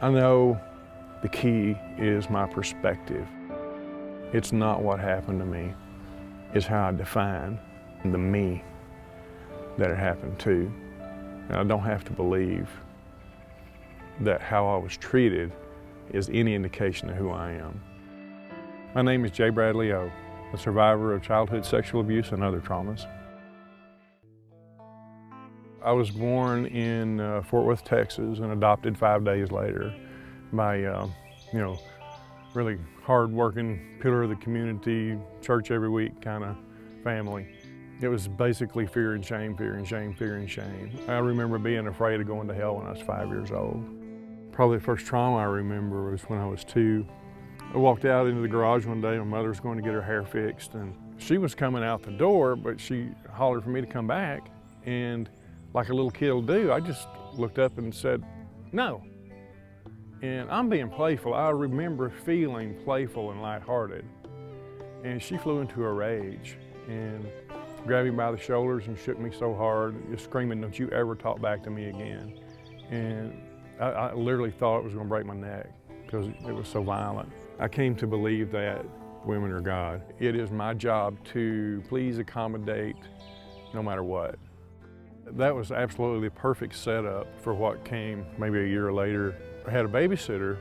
I know the key is my perspective. It's not what happened to me, it's how I define the me that it happened to. And I don't have to believe that how I was treated is any indication of who I am. My name is J. Bradley O., a survivor of childhood sexual abuse and other traumas. I was born in Fort Worth, Texas, and adopted 5 days later by, really hard-working, pillar of the community, church every week kind of family. It was basically fear and shame, fear and shame, fear and shame. I remember being afraid of going to hell when I was 5 years old. Probably the first trauma I remember was when I was 2. I walked out into the garage one day. My mother was going to get her hair fixed, and she was coming out the door, but she hollered for me to come back. And like a little kid will do, I just looked up and said, no. And I'm being playful. I remember feeling playful and lighthearted. And she flew into a rage and grabbed me by the shoulders and shook me so hard, just screaming, don't you ever talk back to me again. And I literally thought it was going to break my neck because it was so violent. I came to believe that women are God. It is my job to please accommodate no matter what. That was absolutely the perfect setup for what came maybe a year later. I had a babysitter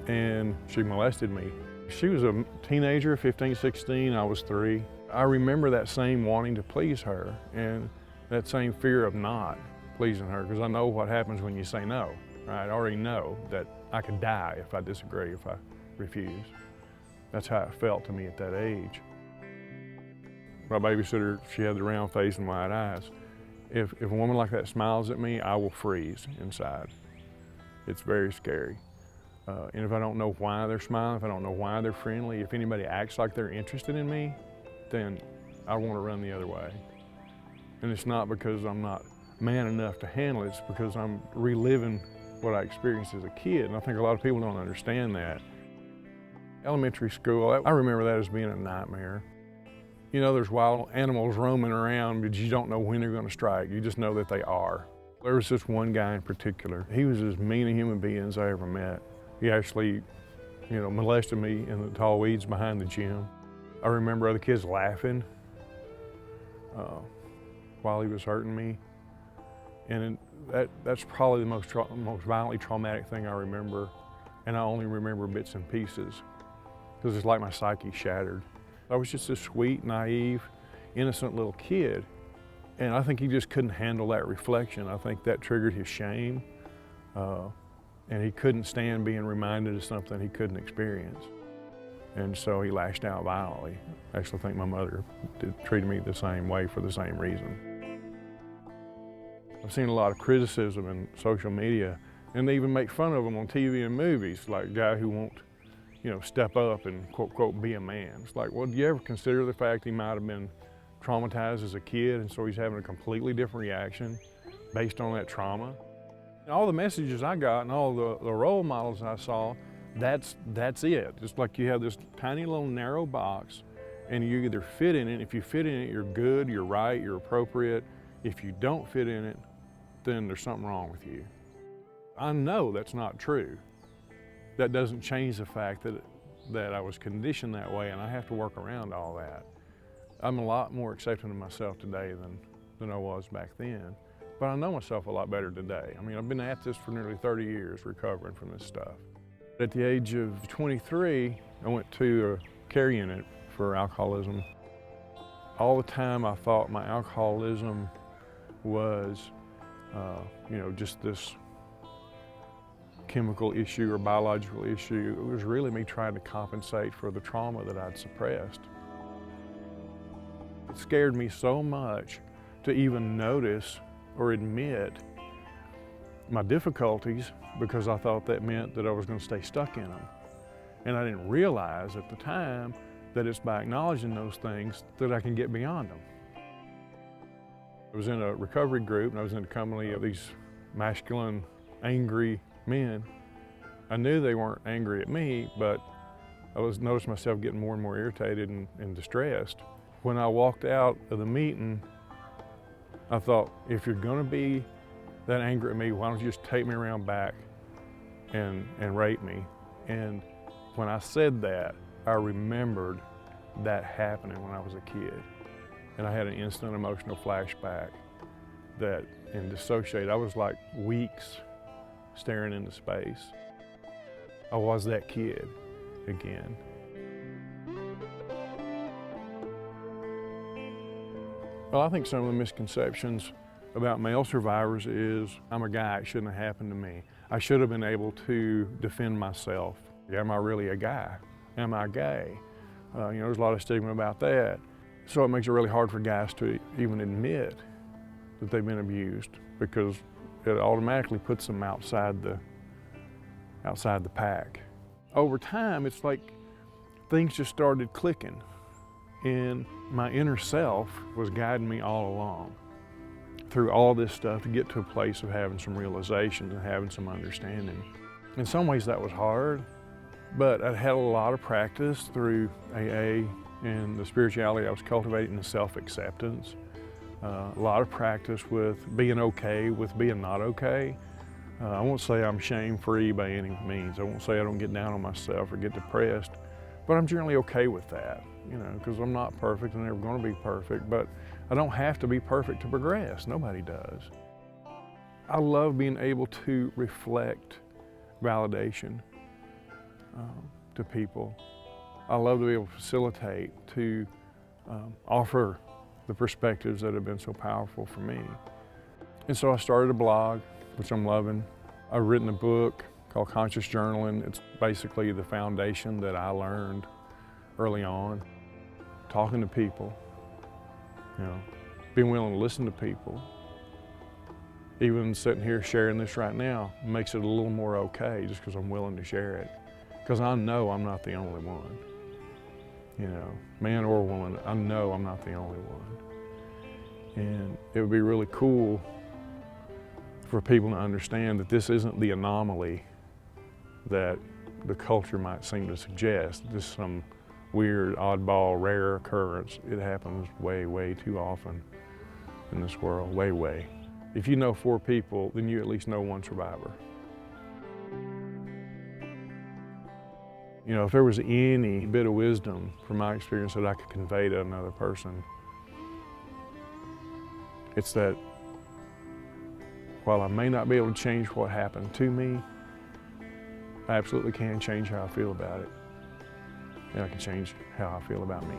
and she molested me. She was a teenager, 15, 16, I was 3. I remember that same wanting to please her and that same fear of not pleasing her, because I know what happens when you say no. Right? I already know that I could die if I disagree, if I refuse. That's how it felt to me at that age. My babysitter, she had the round face and wide eyes. If a woman like that smiles at me, I will freeze inside. It's very scary. And if I don't know why they're smiling, if I don't know why they're friendly, if anybody acts like they're interested in me, then I want to run the other way. And it's not because I'm not man enough to handle it, it's because I'm reliving what I experienced as a kid. And I think a lot of people don't understand that. Elementary school, I remember that as being a nightmare. You know, there's wild animals roaming around, but you don't know when they're going to strike. You just know that they are. There was this one guy in particular. He was as mean a human being as I ever met. He actually, molested me in the tall weeds behind the gym. I remember other kids laughing while he was hurting me. And that's probably the most violently traumatic thing I remember. And I only remember bits and pieces because it's like my psyche shattered. I was just a sweet, naive, innocent little kid. And I think he just couldn't handle that reflection. I think that triggered his shame. And he couldn't stand being reminded of something he couldn't experience. And so he lashed out violently. I actually think my mother treated me the same way for the same reason. I've seen a lot of criticism in social media, and they even make fun of them on TV and movies, like a guy who won't, step up and quote, quote, be a man. It's like, well, do you ever consider the fact he might have been traumatized as a kid, and so he's having a completely different reaction based on that trauma? And all the messages I got and all the role models I saw, that's it. Just like you have this tiny little narrow box, and you either fit in it. If you fit in it, you're good, you're right, you're appropriate. If you don't fit in it, then there's something wrong with you. I know that's not true. That doesn't change the fact that I was conditioned that way, and I have to work around all that. I'm a lot more accepting of myself today than I was back then, but I know myself a lot better today. I mean, I've been at this for nearly 30 years recovering from this stuff. At the age of 23, I went to a care unit for alcoholism. All the time I thought my alcoholism was, just this chemical issue or biological issue. It was really me trying to compensate for the trauma that I'd suppressed. It scared me so much to even notice or admit my difficulties because I thought that meant that I was going to stay stuck in them. And I didn't realize at the time that it's by acknowledging those things that I can get beyond them. I was in a recovery group, and I was in a company of these masculine, angry men. I knew they weren't angry at me, but I noticed myself getting more and more irritated and distressed. When I walked out of the meeting, I thought, if you're gonna be that angry at me, why don't you just take me around back and rape me. And when I said that, I remembered that happening when I was a kid. And I had an instant emotional flashback and dissociated. I was like weeks staring into space. I was that kid again. Well, I think some of the misconceptions about male survivors is, I'm a guy, it shouldn't have happened to me. I should have been able to defend myself. Am I really a guy? Am I gay? There's a lot of stigma about that. So it makes it really hard for guys to even admit that they've been abused, because it automatically puts them outside the pack. Over time, it's like things just started clicking, and my inner self was guiding me all along through all this stuff to get to a place of having some realizations and having some understanding. In some ways that was hard, but I had a lot of practice through AA and the spirituality I was cultivating, the self-acceptance. A lot of practice with being okay with being not okay. I won't say I'm shame-free by any means. I won't say I don't get down on myself or get depressed, but I'm generally okay with that, because I'm not perfect and never going to be perfect, but I don't have to be perfect to progress. Nobody does. I love being able to reflect validation to people. I love to be able to facilitate, to offer the perspectives that have been so powerful for me. And so I started a blog, which I'm loving. I've written a book called Conscious Journaling. It's basically the foundation that I learned early on. Talking to people, being willing to listen to people. Even sitting here sharing this right now makes it a little more okay, just because I'm willing to share it. Because I know I'm not the only one. Man or woman, I know I'm not the only one. And it would be really cool for people to understand that this isn't the anomaly that the culture might seem to suggest. This is some weird, oddball, rare occurrence. It happens way, way too often in this world, way, way. If you know 4 people, then you at least know 1 survivor. If there was any bit of wisdom from my experience that I could convey to another person, it's that while I may not be able to change what happened to me, I absolutely can change how I feel about it. And I can change how I feel about me.